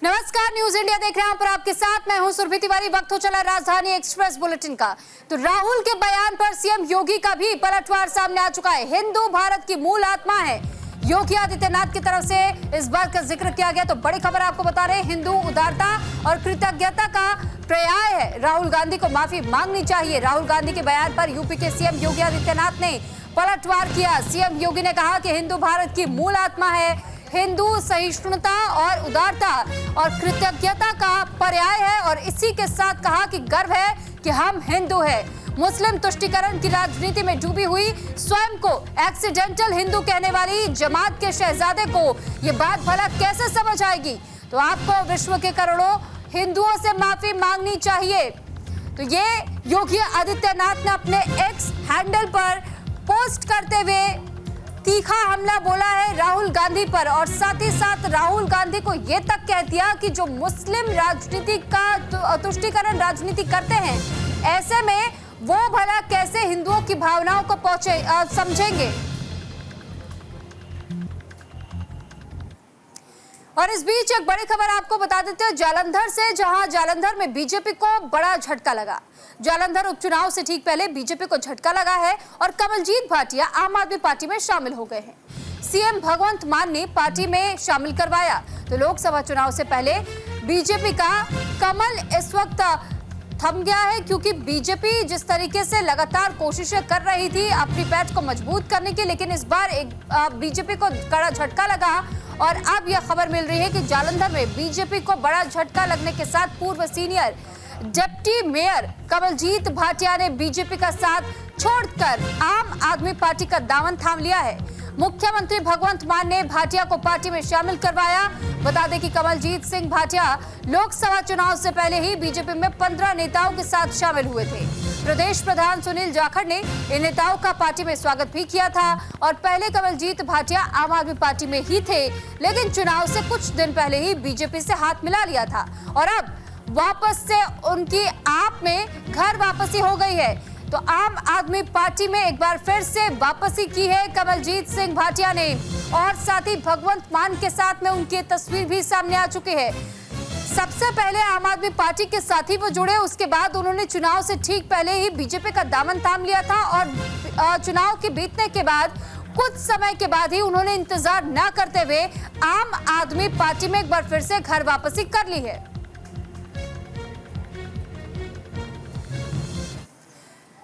नमस्कार, news India देख रहे हैं पर आपके साथ मैं हूं सुरभि तिवारी। वक्त हो चला राजधानी एक्सप्रेस बुलेटिन का। तो राहुल के बयान पर सीएम योगी का भी पलटवार सामने आ चुका है। हिंदू भारत की मूल आत्मा है, योगी आदित्यनाथ की तरफ से इस बात का जिक्र किया गया। तो बड़ी खबर आपको बता रहे हैं, हिंदू उदारता और कृतज्ञता का पर्याय है। राहुल गांधी को माफी मांगनी चाहिए। राहुल गांधी के बयान पर यूपी के सीएम योगी आदित्यनाथ ने पलटवार किया। सीएम योगी ने कहा कि हिंदू भारत की मूल आत्मा है, हिंदू सहिष्णुता और उदारता और कृतज्ञता का पर्याय है, और इसी के साथ कहा कि गर्व है कि हम हिंदू हैं। मुस्लिम तुष्टीकरण की राजनीति में डूबी हुई स्वयं को एक्सीडेंटल हिंदू कहने वाली जमात के शहजादे को ये बात भला कैसे समझ आएगी। तो आपको विश्व के करोड़ों हिंदुओं से माफी मांगनी चाहिए। तो ये योगी आदित्यनाथ ने अपने एक्स हैंडल पर पोस्ट करते हुए तीखा हमला बोला है राहुल गांधी पर, और साथ ही साथ राहुल गांधी को यह तक कह दिया कि जो मुस्लिम राजनीति का तुष्टीकरण राजनीति करते हैं, ऐसे में वो भला कैसे हिंदुओं की भावनाओं को समझेंगे। और इस बीच एक बड़ी खबर आपको बता देते हैं जालंधर से, जहां जालंधर में बीजेपी को बड़ा झटका लगा। जालंधर उपचुनाव से ठीक पहले बीजेपी को झटका लगा है और कमलजीत भाटिया आम आदमी पार्टी में शामिल हो गए हैं। सीएम भगवंत मान ने पार्टी में शामिल करवाया। तो लोकसभा चुनाव से पहले बीजेपी का कमल इस वक्त थम गया है, क्योंकि बीजेपी जिस तरीके से लगातार कोशिशें कर रही थी अपनी पैठ को मजबूत करने की, लेकिन इस बार एक बीजेपी को कड़ा झटका लगा। और अब यह खबर मिल रही है कि जालंधर में बीजेपी को बड़ा झटका लगने के साथ पूर्व senior deputy mayor Kamaljeet Bhatia ने बीजेपी का साथ छोड़कर आम आदमी पार्टी का दामन थाम लिया है। मुख्यमंत्री भगवंत मान ने भाटिया को पार्टी में शामिल करवाया। बता दें कि कमलजीत सिंह भाटिया लोकसभा चुनाव से पहले ही बीजेपी में 15 नेताओं के साथ शामिल हुए थे। प्रदेश प्रधान सुनील जाखड़ ने इन नेताओं का पार्टी में स्वागत भी किया था। और पहले कमलजीत भाटिया आम आदमी पार्टी में ही थे, लेकिन चुनाव से कुछ दिन पहले ही बीजेपी से हाथ मिला लिया था, और अब वापस से उनकी आप में घर वापसी हो गई है। तो आम आदमी पार्टी में एक बार फिर से वापसी की है कमलजीत सिंह भाटिया ने, और साथ ही भगवंत मान के साथ में उनकी तस्वीर भी सामने आ चुकी है। सबसे पहले आम आदमी पार्टी के साथ ही वो जुड़े, उसके बाद उन्होंने चुनाव से ठीक पहले ही बीजेपी का दामन थाम लिया था, और चुनाव के बीतने के बाद कुछ समय के बाद ही उन्होंने इंतजार न करते हुए आम आदमी पार्टी में एक बार फिर से घर वापसी कर ली है।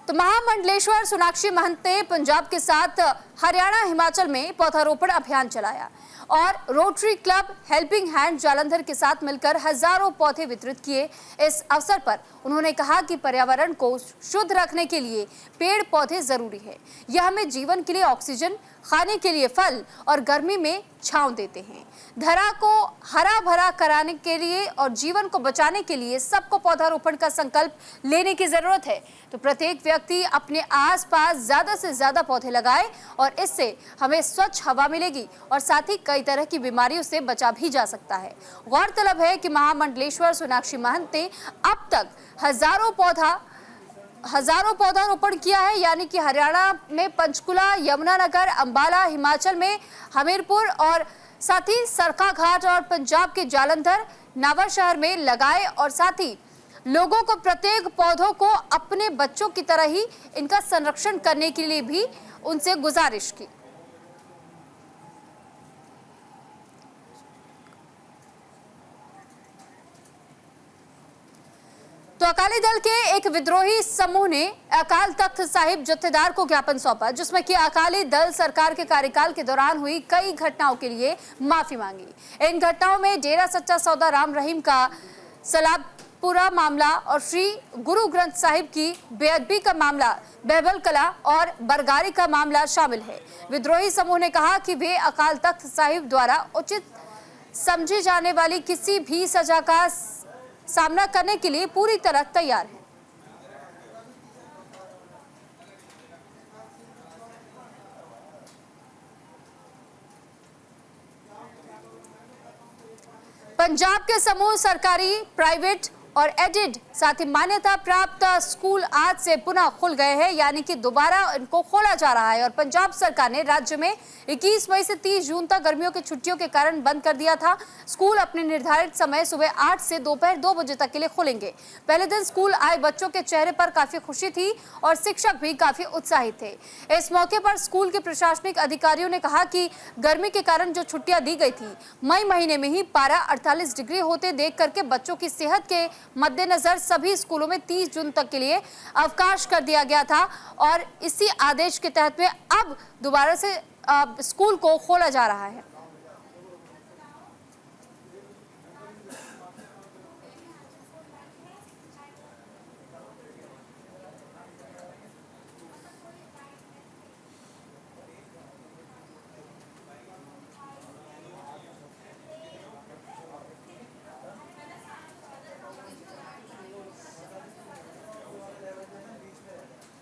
तो महामंडलेश्वर सोनाक्षी महंत ने पंजाब के साथ हरियाणा हिमाचल में पौधारोपण अभियान चलाया, और rotary club helping hand Jalandhar के साथ मिलकर हजारों पौधे वितरित किए। इस अवसर पर उन्होंने कहा कि पर्यावरण को शुद्ध रखने के लिए पेड़ पौधे जरूरी है। यह हमें जीवन के लिए ऑक्सीजन, खाने के लिए फल और गर्मी में छांव देते हैं। धरा को हरा भरा कराने के लिए और जीवन को बचाने के लिए सबको पौधारोपण का संकल्प लेने की जरूरत है। तो प्रत्येक व्यक्ति अपने आसपास ज्यादा से ज्यादा पौधे लगाए, और इससे हमें स्वच्छ हवा मिलेगी और साथ ही कई तरह की बीमारियों से बचा भी जा सकता है। गौरतलब है कि महामंडलेश्वर सोनाक्षी महंत ने अब तक हजारों पौधारोपण किया है, यानी कि हरियाणा में पंचकुला, यमुनानगर, अंबाला, हिमाचल में हमीरपुर और साथ ही सरखा घाट, और पंजाब के जालंधर, नवांशहर में लगाए। और साथ ही लोगों को प्रत्येक पौधों को अपने बच्चों की तरह ही इनका संरक्षण करने के लिए भी उनसे गुजारिश की। तो अकाली दल के एक विद्रोही समूह ने अकाल तख्त साहिब जत्थेदार को ज्ञापन सौंपा, जिसमें कि अकाली दल सरकार के कार्यकाल के दौरान हुई कई घटनाओं के लिए माफी मांगी। इन घटनाओं में डेरा सच्चा सौदा राम रहीम का सलाबपुरा मामला और श्री गुरु ग्रंथ साहिब की बेअदबी का मामला, बहबल कला और बरगारी का मामला शामिल है। विद्रोही समूह ने कहा कि वे अकाल तख्त साहिब द्वारा उचित समझी जाने वाली किसी भी सजा का सामना करने के लिए पूरी तरह तैयार है। पंजाब के समूह सरकारी, प्राइवेट और एडेड साथ ही मान्यता प्राप्त स्कूल आज से पुनः खुल गए हैं, यानी कि दोबारा इनको खोला जा रहा है। और पंजाब सरकार ने राज्य में 21 मई से 30 जून तक गर्मियों की छुट्टियों के कारण बंद कर दिया था। स्कूल अपने निर्धारित समय सुबह 8 से दोपहर 2 बजे तक के लिए खुलेंगे। पहले दिन स्कूल आए बच्चों के चेहरे पर काफी खुशी थी और शिक्षक भी काफी उत्साहित थे। इस मौके पर स्कूल के प्रशासनिक अधिकारियों ने कहा कि गर्मी के कारण जो छुट्टियां दी गई थी, मई महीने में ही पारा 48 डिग्री होते देख करके बच्चों की सेहत के मद्देनजर सभी स्कूलों में 30 जून तक के लिए अवकाश कर दिया गया था। और इसी आदेश के तहत में अब दोबारा से स्कूल को खोला जा रहा है।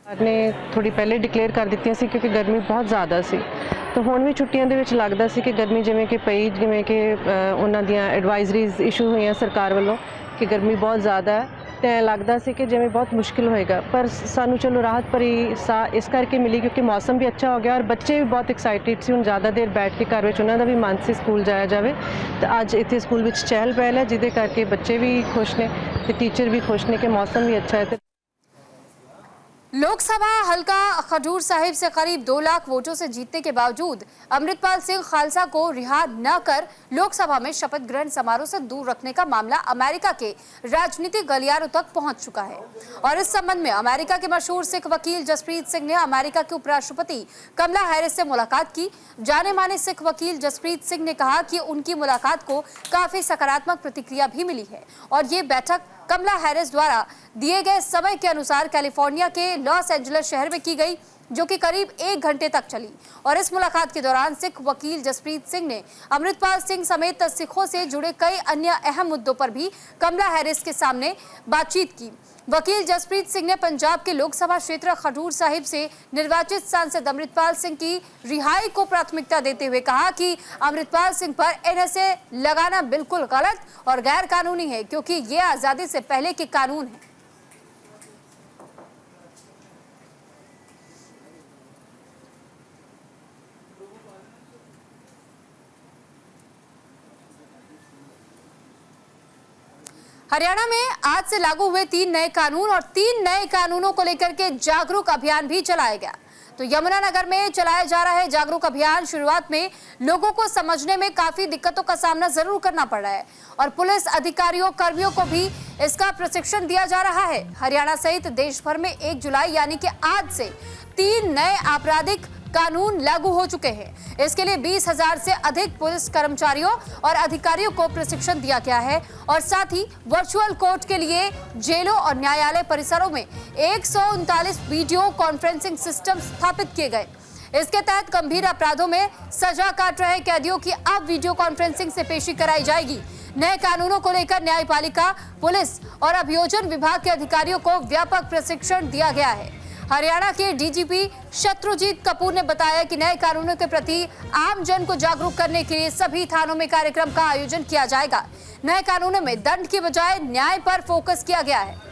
ने थोड़ी पहले डिक्लेयर कर ਦਿੱਤੀਆਂ ਸੀ क्योंकि गर्मी बहुत ज़्यादा सी। तो ਹੁਣ ਵੀ ਛੁੱਟੀਆਂ ਦੇ ਵਿੱਚ ਲੱਗਦਾ ਸੀ ਕਿ ਗਰਮੀ ਜਿਵੇਂ ਕਿ ਪਈ, ਜਿਵੇਂ ਕਿ ਉਹਨਾਂ ਦੀਆਂ ਐਡਵਾਈਜ਼ਰੀਜ਼ ਇਸ਼ੂ ਹੋਈਆਂ ਸਰਕਾਰ ਵੱਲੋਂ ਕਿ ਗਰਮੀ ਬਹੁਤ ਜ਼ਿਆਦਾ ਹੈ ਤੇ ਲੱਗਦਾ ਸੀ ਕਿ ਜਿਵੇਂ ਬਹੁਤ ਮੁਸ਼ਕਿਲ ਹੋਏਗਾ, ਪਰ ਸਾਨੂੰ ਚਲੋ ਰਾਹਤ ਭਰੀ ਸਾਹ ਇਸ ਕਰਕੇ ਮਿਲੀ ਕਿਉਂਕਿ ਮੌਸਮ ਵੀ ਅੱਛਾ ਹੋ ਗਿਆ ਔਰ ਬੱਚੇ ਵੀ ਬਹੁਤ ਐਕਸਾਈਟਿਡ ਸੀ। ਹੁਣ ਜ਼ਿਆਦਾ ਦੇਰ ਬੈਠ ਕੇ ਘਰ ਵਿੱਚ ਉਹਨਾਂ ਦਾ ਵੀ ਮਨ ਸੀ ਸਕੂਲ ਜਾਇਆ ਜਾਵੇ, ਤੇ ਅੱਜ ਇੱਥੇ ਸਕੂਲ ਵਿੱਚ ਚਹਿਲ ਪਹਿਲ ਹੈ ਜਿਹਦੇ ਕਰਕੇ ਬੱਚੇ ਵੀ ਖੁਸ਼ ਨੇ ਤੇ ਟੀਚਰ भी खुश ने कि मौसम भी अच्छा है। लोकसभा हल्का खडूर साहिब से करीब 2 लाख वोटों से जीतने के बावजूद अमृतपाल सिंह खालसा को रिहा न कर लोकसभा में शपथ ग्रहण समारोह से दूर रखने का मामला अमेरिका के राजनीतिक गलियारों तक पहुंच चुका है। और इस संबंध में अमेरिका के मशहूर सिख वकील जसप्रीत सिंह ने अमेरिका के उपराष्ट्रपति कमला हैरिस से मुलाकात की। जाने माने सिख वकील जसप्रीत सिंह ने कहा कि उनकी मुलाकात को काफी सकारात्मक प्रतिक्रिया भी मिली है और ये बैठक कमला हैरिस द्वारा दिए गए समय के अनुसार कैलिफोर्निया के लॉस एंजलिस शहर में की गई, जो कि करीब 1 घंटे तक चली। और इस मुलाकात के दौरान सिख वकील जसप्रीत सिंह ने अमृतपाल सिंह समेत सिखों से जुड़े कई अन्य अहम मुद्दों पर भी कमला हैरिस के सामने बातचीत की। वकील जसप्रीत सिंह ने पंजाब के लोकसभा क्षेत्र खडूर साहिब से निर्वाचित सांसद अमृतपाल सिंह की रिहाई को प्राथमिकता देते हुए कहा कि अमृतपाल सिंह पर एनएसए लगाना बिल्कुल गलत और गैर कानूनी है, क्योंकि ये आजादी से पहले के कानून है। हरियाणा में आज से लागू हुए 3 नए कानून और 3 नए कानूनों को लेकर के जागरूक अभियान भी चलाया गया। तो यमुनानगर में चलाया जा रहा है जागरूक अभियान। शुरुआत में लोगों को समझने में काफी दिक्कतों का सामना जरूर करना पड़ रहा है और पुलिस अधिकारियों कर्मियों को भी इसका प्रशिक्षण दिया जा रहा है। हरियाणा सहित देश भर में 1 जुलाई यानी कि आज से 3 नए आपराधिक कानून लागू हो चुके हैं। इसके लिए 20,000 से अधिक पुलिस कर्मचारियों और अधिकारियों को प्रशिक्षण दिया गया है और साथ ही वर्चुअल कोर्ट के लिए जेलों और न्यायालय परिसरों में 139 वीडियो कॉन्फ्रेंसिंग सिस्टम स्थापित किए गए। इसके तहत गंभीर अपराधों में सजा काट रहे कैदियों की अब वीडियो कॉन्फ्रेंसिंग से पेशी कराई जाएगी। नए कानूनों को लेकर न्यायपालिका, पुलिस और अभियोजन विभाग के अधिकारियों को व्यापक प्रशिक्षण दिया गया है। हरियाणा के डीजीपी शत्रुजीत कपूर ने बताया कि नए कानूनों के प्रति आम जन को जागरूक करने के लिए सभी थानों में कार्यक्रम का आयोजन किया जाएगा। नए कानूनों में दंड की बजाय न्याय पर फोकस किया गया है।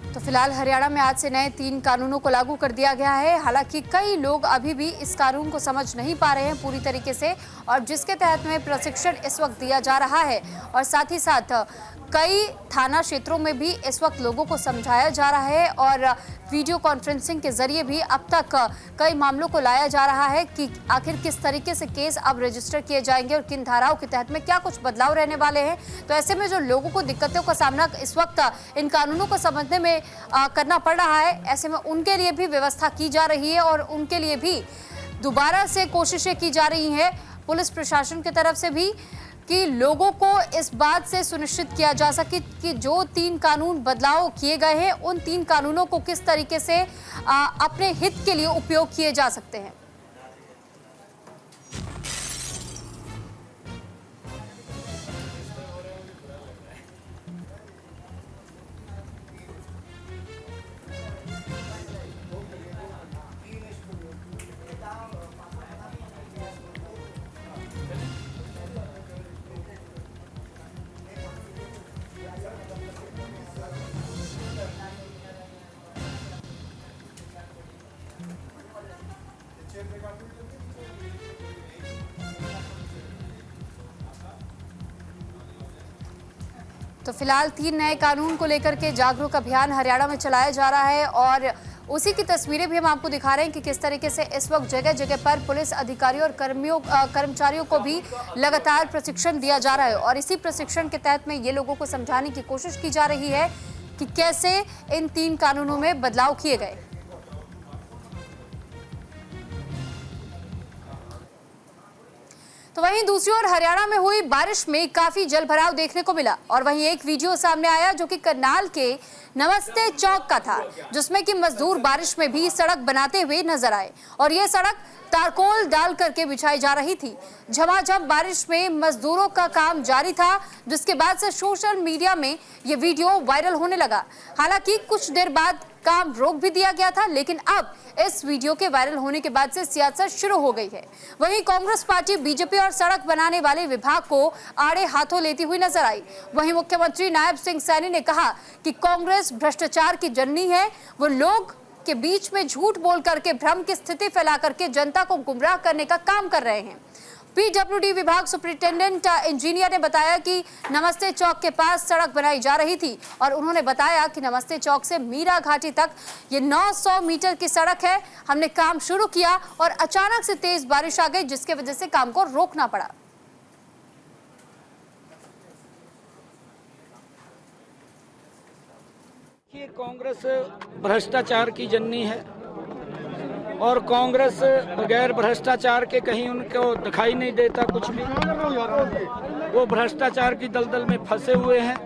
तो फिलहाल हरियाणा में आज से नए 3 कानूनों को लागू कर दिया गया है। हालांकि कई लोग अभी भी इस कानून को समझ नहीं पा रहे हैं पूरी तरीके से, और जिसके तहत में प्रशिक्षण इस वक्त दिया जा रहा है और साथ ही साथ कई थाना क्षेत्रों में भी इस वक्त लोगों को समझाया जा रहा है और वीडियो कॉन्फ्रेंसिंग के जरिए भी अब तक कई मामलों को लाया जा रहा है कि आखिर किस तरीके से केस अब रजिस्टर किए जाएंगे और किन धाराओं के तहत में क्या कुछ बदलाव रहने वाले हैं। तो ऐसे में जो लोगों को दिक्कतों का सामना इस वक्त इन कानूनों को समझने में करना पड़ रहा है, ऐसे में उनके लिए भी व्यवस्था की जा रही है और उनके लिए भी दोबारा से कोशिशें की जा रही हैं पुलिस प्रशासन की तरफ से भी। कि लोगों को इस बात से सुनिश्चित किया जा सके कि जो 3 कानून बदलाव किए गए हैं उन 3 कानूनों को किस तरीके से अपने हित के लिए उपयोग किए जा सकते हैं। तो फिलहाल 3 नए कानून को लेकर के जागरूक अभियान हरियाणा में चलाया जा रहा है और उसी की तस्वीरें भी हम आपको दिखा रहे हैं कि किस तरीके से इस वक्त जगह जगह पर पुलिस अधिकारियों और कर्मचारियों को भी लगातार प्रशिक्षण दिया जा रहा है और इसी प्रशिक्षण के तहत में ये लोगों को समझाने की कोशिश की जा रही है कि कैसे इन 3 कानूनों में बदलाव किए गए। तो वहीं दूसरी ओर हरियाणा में हुई बारिश में काफी जलभराव देखने को मिला और वहीं एक वीडियो सामने आया जो कि करनाल के नमस्ते चौक का था, जिसमें कि मजदूर बारिश में भी सड़क बनाते हुए नजर आए और ये सड़क तारकोल डाल करके बिछाई जा रही थी। झमाझम बारिश में मजदूरों का काम जारी था, जिसके बाद से सोशल मीडिया में ये वीडियो वायरल होने लगा। हालांकि कुछ देर बाद काम रोक भी दिया गया था, लेकिन अब इस वीडियो के वायरल होने के बाद से सियासत शुरू हो गई है। वहीं कांग्रेस पार्टी बीजेपी और सड़क बनाने वाले विभाग को आड़े हाथों लेती हुई नजर आई। वहीं मुख्यमंत्री नायब सिंह सैनी ने कहा कि कांग्रेस भ्रष्टाचार की जननी है, वो लोग के बीच में झूठ बोल करके भ्रम की स्थिति फैला करके जनता को गुमराह करने का काम कर रहे हैं। पीडब्ल्यूडी विभाग सुपरिटेंडेंट इंजीनियर ने बताया कि नमस्ते चौक के पास सड़क बनाई जा रही थी और उन्होंने बताया कि नमस्ते चौक से मीरा घाटी तक ये 900 मीटर की सड़क है। हमने काम शुरू किया और अचानक से तेज बारिश आ गई, जिसके वजह से काम को रोकना पड़ा। कांग्रेस भ्रष्टाचार की जननी है और कांग्रेस बगैर भ्रष्टाचार के कहीं उनको दिखाई नहीं देता कुछ भी। वो भ्रष्टाचार की दलदल में फंसे हुए हैं,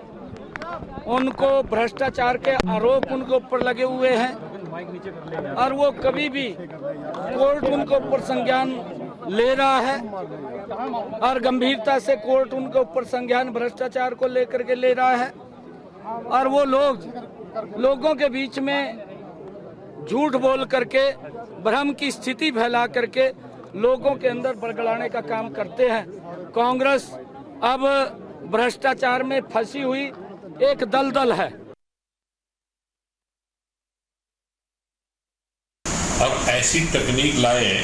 उनको भ्रष्टाचार के आरोप उनके ऊपर लगे हुए हैं और वो कभी भी कोर्ट उनके ऊपर संज्ञान ले रहा है और गंभीरता से कोर्ट उनके ऊपर संज्ञान भ्रष्टाचार को लेकर के ले रहा है और वो लोगों के बीच में झूठ बोल करके भ्रम की स्थिति फैला करके लोगों के अंदर बड़गड़ाने का काम करते हैं। कांग्रेस अब भ्रष्टाचार में फंसी हुई एक दलदल है। अब ऐसी तकनीक लाए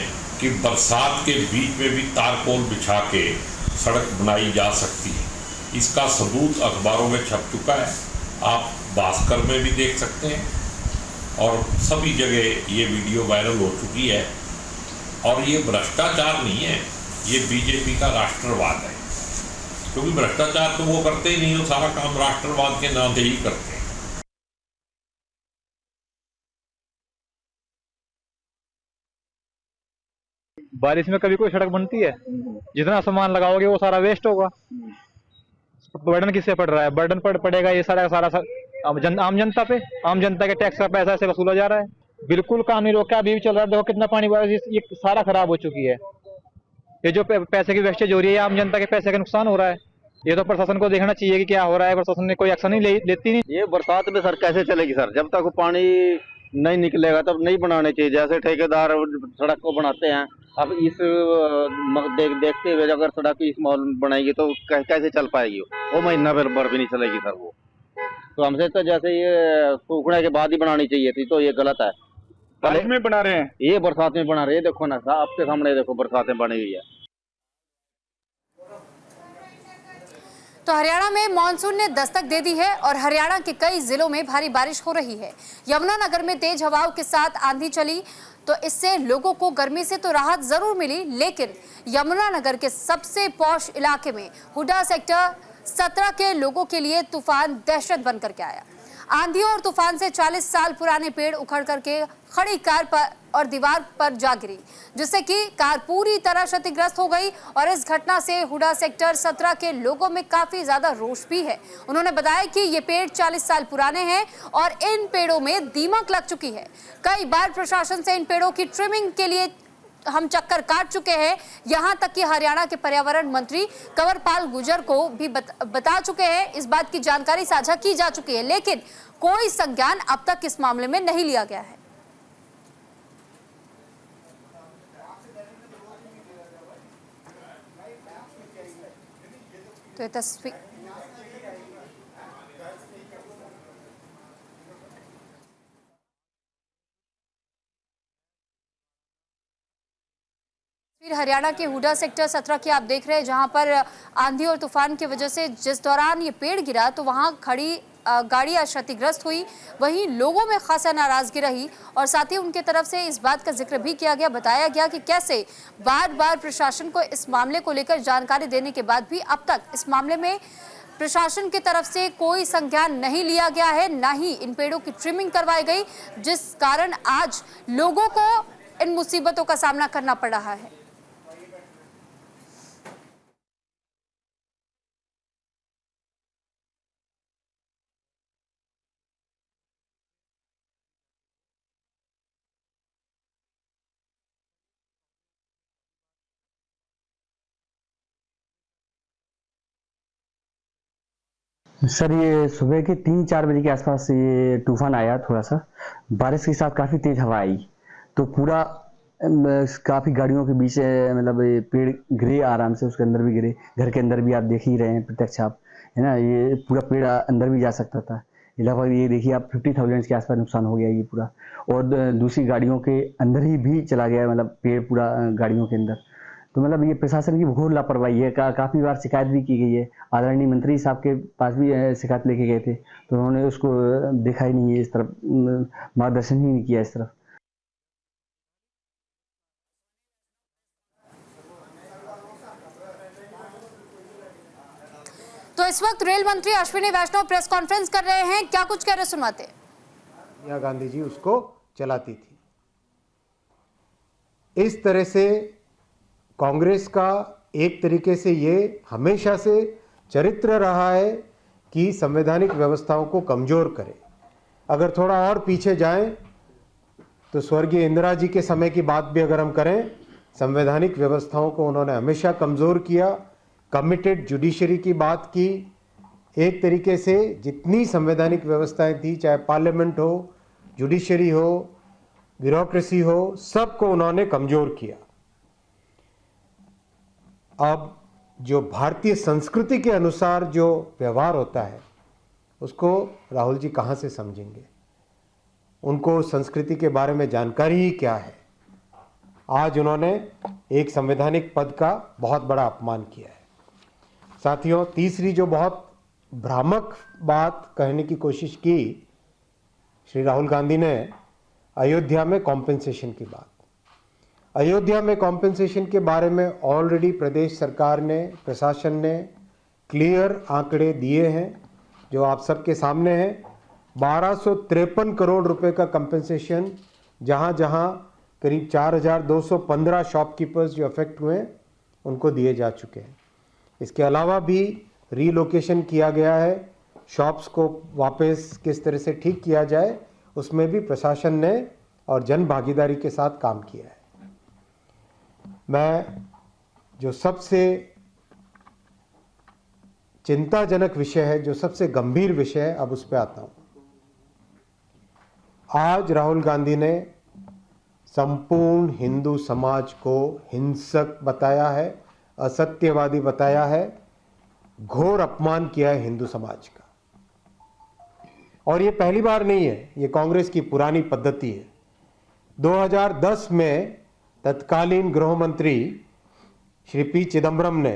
कि बरसात के बीच में भी तारकोल बिछा के सड़क बनाई जा सकती है। इसका सबूत अखबारों में छप चुका है, आप भास्कर में भी देख सकते हैं और सभी जगह ये वीडियो वायरल हो चुकी है। और ये भ्रष्टाचार नहीं है, ये बीजेपी का राष्ट्रवाद है, क्योंकि भ्रष्टाचार तो वो करते ही नहीं, वो सारा काम राष्ट्रवाद के नाम से ही करते हैं। बारिश में कभी कोई सड़क बनती है? जितना सामान लगाओगे वो सारा वेस्ट होगा। बर्डन किससे पड़ रहा है? बर्डन पड़ेगा ये सारा आम जनता पे। आम जनता के टैक्स का पैसा से वसूला जा रहा है। बिल्कुल काम नहीं रोका, अभी भी चल रहा है। देखो कितना पानी ये सारा खराब हो चुकी है। ये जो पैसे की वेस्टेज हो रही है, आम जनता के पैसे का नुकसान हो रहा है। ये तो प्रशासन को देखना चाहिए कि क्या हो रहा है। प्रशासन ने कोई एक्शन नहीं लेती नहीं। ये बरसात में सर कैसे चलेगी सर? जब तक पानी नहीं निकलेगा तब नहीं बनाने चाहिए। जैसे ठेकेदार सड़क को बनाते हैं, अब इस देखते हुए अगर सड़क इस माहौल में बनाएगी तो कैसे चल पाएगी? वो महीना भर भी नहीं चलेगी सर वो। तो हमसे तो जैसे ये सूखने के बाद ही बनानी चाहिए थी, तो ये गलत है। बारिश में बना रहे हैं, ये बरसात में बना रहे हैं। देखो ना आपके सामने देखो बरसातें बनी हुई है। तो हरियाणा में मानसून ने दस्तक दे दी है और हरियाणा के कई जिलों में भारी बारिश हो रही है। यमुनानगर में तेज हवाओं के साथ आंधी चली, तो इससे लोगों को गर्मी से तो राहत जरूर मिली, लेकिन यमुनानगर के सबसे पॉश इलाके में हुडा सेक्टर 17 के लोगों के लिए तूफान दहशत बनकर के आया। आंधियों और तूफान से 40 साल पुराने पेड़ उखड़ करके खड़ी कार पर और दीवार पर जा गिरी, जिससे कि कार पूरी तरह क्षतिग्रस्त हो गई। और इस घटना से हुडा सेक्टर 17 के लोगों में काफी ज्यादा रोष भी है। उन्होंने बताया कि ये पेड़ 40 साल पुराने हैं और इन पेड़ों में दीमक लग चुकी है। कई बार प्रशासन से इन पेड़ों की ट्रिमिंग के लिए हम चक्कर काट चुके हैं। यहां तक कि हरियाणा के पर्यावरण मंत्री कंवरपाल गुर्जर को भी बता चुके हैं, इस बात की जानकारी साझा की जा चुकी है, लेकिन कोई संज्ञान अब तक इस मामले में नहीं लिया गया है। तो ये तस्वीर हरियाणा के हुडा सेक्टर 17 की आप देख रहे हैं, जहां पर आंधी और तूफान की वजह से जिस दौरान ये पेड़ गिरा तो वहां खड़ी गाड़ियां क्षतिग्रस्त हुई। वहीं लोगों में खासा नाराजगी रही और साथ ही उनके तरफ से इस बात का जिक्र भी किया गया, बताया गया कि कैसे बार बार प्रशासन को इस मामले को लेकर जानकारी देने के बाद भी अब तक इस मामले में प्रशासन की तरफ से कोई संज्ञान नहीं लिया गया है, ना ही इन पेड़ों की ट्रिमिंग करवाई गई, जिस कारण आज लोगों को इन मुसीबतों का सामना करना पड़ रहा है। सर ये सुबह के 3-4 बजे के आसपास ये तूफान आया, थोड़ा सा बारिश के साथ काफ़ी तेज हवा आई, तो पूरा काफ़ी गाड़ियों के बीच मतलब ये पेड़ गिरे आराम से, उसके अंदर भी गिरे, घर के अंदर भी आप देख ही रहे हैं प्रत्यक्ष आप, है ना। ये पूरा पेड़ अंदर भी जा सकता था। लगभग ये देखिए आप 50,000 के आसपास नुकसान हो गया ये पूरा, और दूसरी गाड़ियों के अंदर ही भी चला गया, मतलब पेड़ पूरा गाड़ियों के अंदर। तो मतलब ये प्रशासन की घोर लापरवाही है। काफ़ी बार शिकायत भी की गई है, आदरणीय मंत्री साहब के पास भी शिकायत लेके गए थे, तो उन्होंने उसको देखा ही नहीं है, इस तरफ मार्गदर्शन ही नहीं किया इस तरफ। तो इस वक्त रेल मंत्री अश्विनी वैष्णव प्रेस कॉन्फ्रेंस कर रहे हैं, क्या कुछ कह रहे सुनवाते हैं। सोनिया गांधी जी उसको चलाती थी। इस तरह से कांग्रेस का एक तरीके से ये हमेशा से चरित्र रहा है कि संवैधानिक व्यवस्थाओं को कमजोर करे। अगर थोड़ा और पीछे जाएं तो स्वर्गीय इंदिरा जी के समय की बात भी अगर हम करें, संवैधानिक व्यवस्थाओं को उन्होंने हमेशा कमजोर किया। कमिटेड जुडिशरी की बात की। एक तरीके से जितनी संवैधानिक व्यवस्थाएं थी, चाहे पार्लियामेंट हो, जुडिशरी हो, ब्यूरोक्रेसी हो, सबको उन्होंने कमजोर किया। अब जो भारतीय संस्कृति के अनुसार जो व्यवहार होता है उसको राहुल जी कहाँ से समझेंगे? उनको संस्कृति के बारे में जानकारी ही क्या है? आज उन्होंने एक संवैधानिक पद का बहुत बड़ा अपमान किया है। साथियों, तीसरी जो बहुत भ्रामक बात कहने की कोशिश की श्री राहुल गांधी ने, अयोध्या में कॉम्पेंसेशन की बात। अयोध्या में कॉम्पेंसेशन के बारे में ऑलरेडी प्रदेश सरकार ने, प्रशासन ने क्लियर आंकड़े दिए हैं जो आप सबके सामने हैं। 1253 करोड़ रुपए का कॉम्पेंसेशन जहां जहां करीब 4,215 शॉपकीपर्स जो अफेक्ट हुए उनको दिए जा चुके हैं। इसके अलावा भी रीलोकेशन किया गया है। शॉप्स को वापस किस तरह से ठीक किया जाए उसमें भी प्रशासन ने और जन भागीदारी के साथ काम किया है। मैं जो सबसे चिंताजनक विषय है, जो सबसे गंभीर विषय है, अब उस पर आता हूं। आज राहुल गांधी ने संपूर्ण हिंदू समाज को हिंसक बताया है, असत्यवादी बताया है, घोर अपमान किया है हिंदू समाज का। और ये पहली बार नहीं है, ये कांग्रेस की पुरानी पद्धति है। 2010 में तत्कालीन गृह मंत्री श्री पी चिदम्बरम ने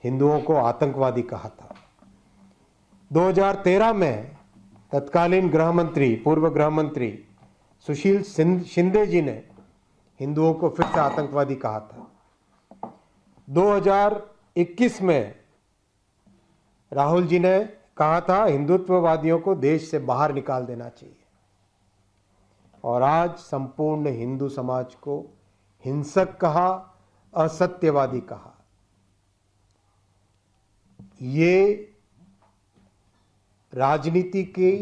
हिंदुओं को आतंकवादी कहा था। 2013 में तत्कालीन गृह मंत्री, पूर्व गृह मंत्री सुशील शिंदे जी ने हिंदुओं को फिर से आतंकवादी कहा था। 2021 में राहुल जी ने कहा था हिंदुत्ववादियों को देश से बाहर निकाल देना चाहिए। और आज संपूर्ण हिंदू समाज को हिंसक कहा, असत्यवादी कहा। ये राजनीति की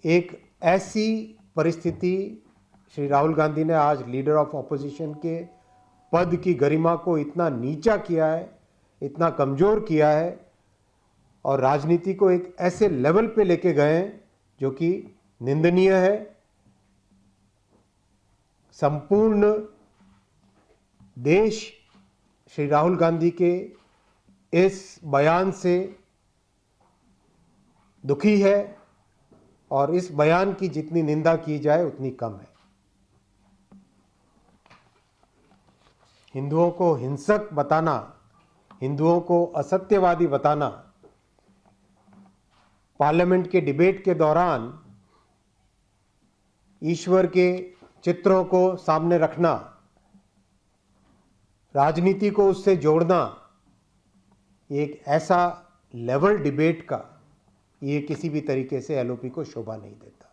एक ऐसी परिस्थिति श्री राहुल गांधी ने आज लीडर ऑफ ऑपोजिशन के पद की गरिमा को इतना नीचा किया है, इतना कमजोर किया है और राजनीति को एक ऐसे लेवल पे लेके गए हैं जो कि निंदनीय है। संपूर्ण देश श्री राहुल गांधी के इस बयान से दुखी है और इस बयान की जितनी निंदा की जाए उतनी कम है। हिंदुओं को हिंसक बताना, हिंदुओं को असत्यवादी बताना, पार्लियामेंट के डिबेट के दौरान ईश्वर के चित्रों को सामने रखना, राजनीति को उससे जोड़ना, एक ऐसा लेवल डिबेट का ये किसी भी तरीके से एलओपी को शोभा नहीं देता।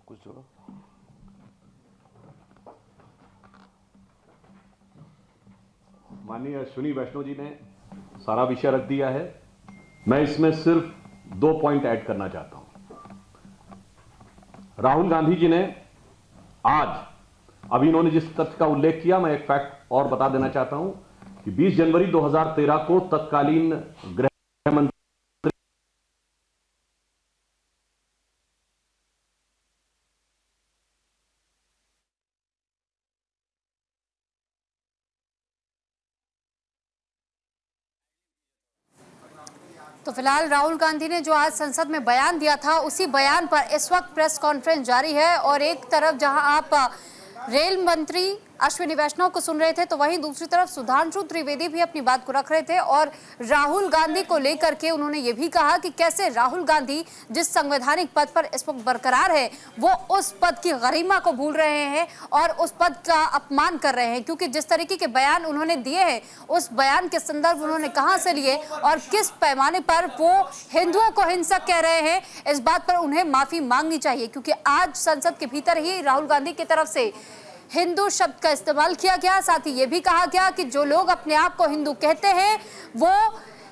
कुछ जोड़ो। माननीय अश्विनी वैष्णव जी ने सारा विषय रख दिया है। मैं इसमें सिर्फ 2 पॉइंट ऐड करना चाहता हूं। राहुल गांधी जी ने आज, अभी इन्होंने जिस तथ्य का उल्लेख किया, मैं एक फैक्ट और बता देना चाहता हूं कि 20 जनवरी 2013 को तत्कालीन गृह मंत्री तो फिलहाल राहुल गांधी ने जो आज संसद में बयान दिया था, उसी बयान पर इस वक्त प्रेस कॉन्फ्रेंस जारी है और एक तरफ जहां आप रेल मंत्री अश्विनी वैष्णव को सुन रहे थे, तो वहीं दूसरी तरफ सुधांशु त्रिवेदी भी अपनी बात को रख रहे थे और राहुल गांधी को लेकर के उन्होंने ये भी कहा कि कैसे राहुल गांधी जिस संवैधानिक पद पर इस वक्त बरकरार है, वो उस पद की गरिमा को भूल रहे हैं और उस पद का अपमान कर रहे हैं, क्योंकि जिस तरीके के बयान उन्होंने दिए हैं, उस बयान के संदर्भ उन्होंने कहां से लिए और किस पैमाने पर वो हिंदुओं को हिंसक कह रहे हैं, इस बात पर उन्हें माफी मांगनी चाहिए। क्योंकि आज संसद के भीतर ही राहुल गांधी की तरफ से हिंदू शब्द का इस्तेमाल किया गया, साथ ही ये भी कहा गया कि जो लोग अपने आप को हिंदू कहते हैं वो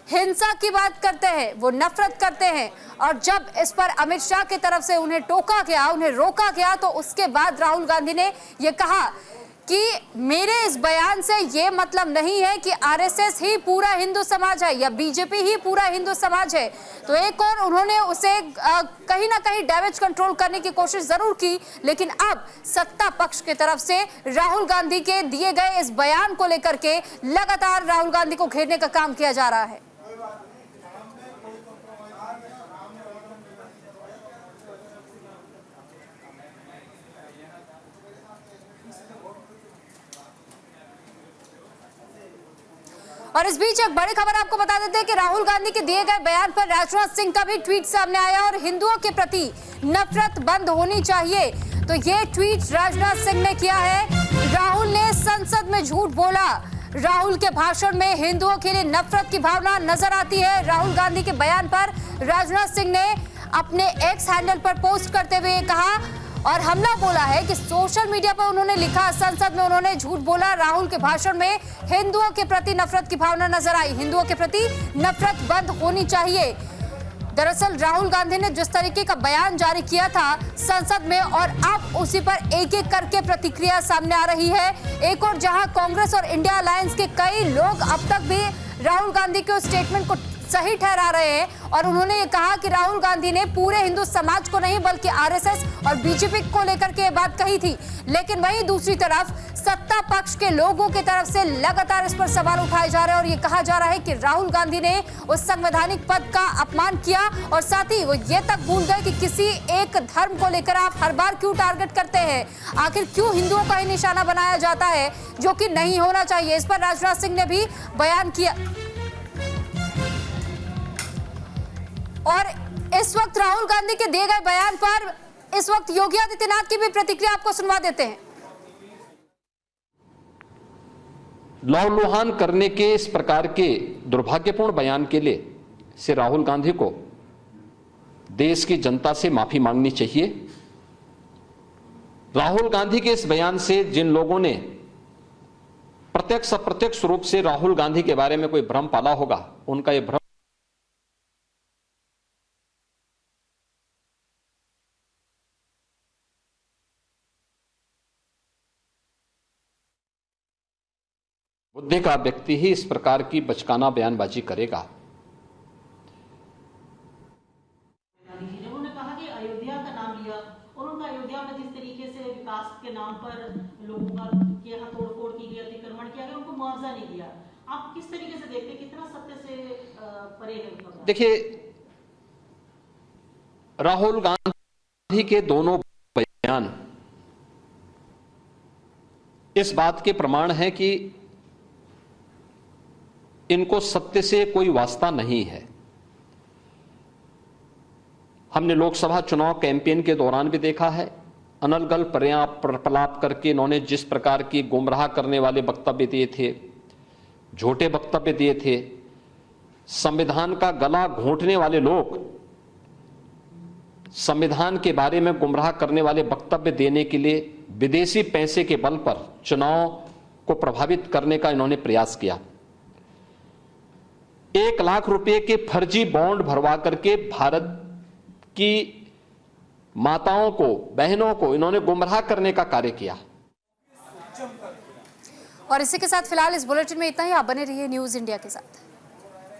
हिंसा की बात करते हैं, वो नफरत करते हैं। और जब इस पर अमित शाह की तरफ से उन्हें टोका गया, उन्हें रोका गया, तो उसके बाद राहुल गांधी ने ये कहा कि मेरे इस बयान से ये मतलब नहीं है कि आरएसएस ही पूरा हिंदू समाज है या बीजेपी ही पूरा हिंदू समाज है। तो एक और उन्होंने उसे कहीं ना कहीं डैमेज कंट्रोल करने की कोशिश जरूर की, लेकिन अब सत्ता पक्ष की तरफ से राहुल गांधी के दिए गए इस बयान को लेकर के लगातार राहुल गांधी को घेरने का काम किया जा रहा है। और इस बीच एक बड़ी खबर आपको बता देते हैं कि राहुल गांधी के दिए गए बयान पर राजनाथ सिंह का भी ट्वीट सामने आया और हिंदुओं के प्रति नफरत बंद होनी चाहिए। तो ये ट्वीट राजनाथ सिंह ने किया है। राहुल ने संसद में झूठ बोला। राहुल के भाषण में हिंदुओं के लिए नफरत की भावना नजर आती है। राहुल गांधी के बयान पर राजनाथ सिंह ने अपने एक्स हैंडल पर पोस्ट करते हुए कहा और हमला बोला है कि सोशल मीडिया पर उन्होंने लिखा, संसद में उन्होंने झूठ बोला। राहुल के भाषण में हिंदुओं के प्रति नफरत की भावना नजर आई। हिंदुओं के प्रति नफरत बंद होनी चाहिए। दरअसल राहुल गांधी ने जिस तरीके का बयान जारी किया था संसद में, और अब उसी पर एक एक करके प्रतिक्रिया सामने आ रही है। एक और जहां कांग्रेस और इंडिया अलायंस के कई लोग अब तक भी राहुल गांधी के उस स्टेटमेंट को सही ठहरा रहे हैं और उन्होंने ये कहा कि राहुल गांधी ने पूरे हिंदू समाज को नहीं बल्कि आरएसएस और बीजेपी को लेकर के बात कही थी। लेकिन वहीं दूसरी तरफ सत्ता पक्ष के लोगों की तरफ से लगातार इस पर सवाल उठाए जा रहे हैं और ये कहा जा रहा है कि राहुल गांधी ने उस संवैधानिक पद का अपमान किया और साथ ही वो ये तक भूल गए कि किसी एक धर्म को लेकर आप हर बार क्यों टारगेट करते हैं, आखिर क्यों हिंदुओं का ही निशाना बनाया जाता है, जो कि नहीं होना चाहिए। इस पर राजनाथ सिंह ने भी बयान किया। और इस वक्त राहुल गांधी के दिए गए बयान पर इस वक्त योगी आदित्यनाथ की भी प्रतिक्रिया आपको सुनवा देते हैं। लौलुहान करने के इस प्रकार के दुर्भाग्यपूर्ण बयान के लिए से राहुल गांधी को देश की जनता से माफी मांगनी चाहिए। राहुल गांधी के इस बयान से जिन लोगों ने प्रत्यक्ष अप्रत्यक्ष रूप से राहुल गांधी के बारे में कोई भ्रम पाला होगा, उनका यह भ्रम बुद्धि का व्यक्ति ही इस प्रकार की बचकाना बयानबाजी करेगा। उन्होंने कहा कि अयोध्या का नाम लिया और उनका अयोध्या में जिस तरीके से विकास के नाम पर लोगों का यहाँ तोड़फोड़ की गई, अतिक्रमण किया गया, उनको मुआवजा नहीं दिया। आप किस तरीके से देखते हैं, कितना सत्य से परे है उनका? देखिए, राहुल गांधी के दोनों बयान इस बात के प्रमाण है कि इनको सत्य से कोई वास्ता नहीं है। हमने लोकसभा चुनाव कैंपेन के दौरान भी देखा है, अनर्गल प्रलाप करके इन्होंने जिस प्रकार की गुमराह करने वाले वक्तव्य दिए थे, झूठे वक्तव्य दिए थे, संविधान का गला घोंटने वाले लोग संविधान के बारे में गुमराह करने वाले वक्तव्य देने के लिए विदेशी पैसे के बल पर चुनाव को प्रभावित करने का इन्होंने प्रयास किया। 1 लाख रुपए के फर्जी बॉन्ड भरवा करके भारत की माताओं को, बहनों को इन्होंने गुमराह करने का कार्य किया। और इसी के साथ फिलहाल इस बुलेटिन में इतना ही। आप बने रहिए न्यूज़ इंडिया के साथ।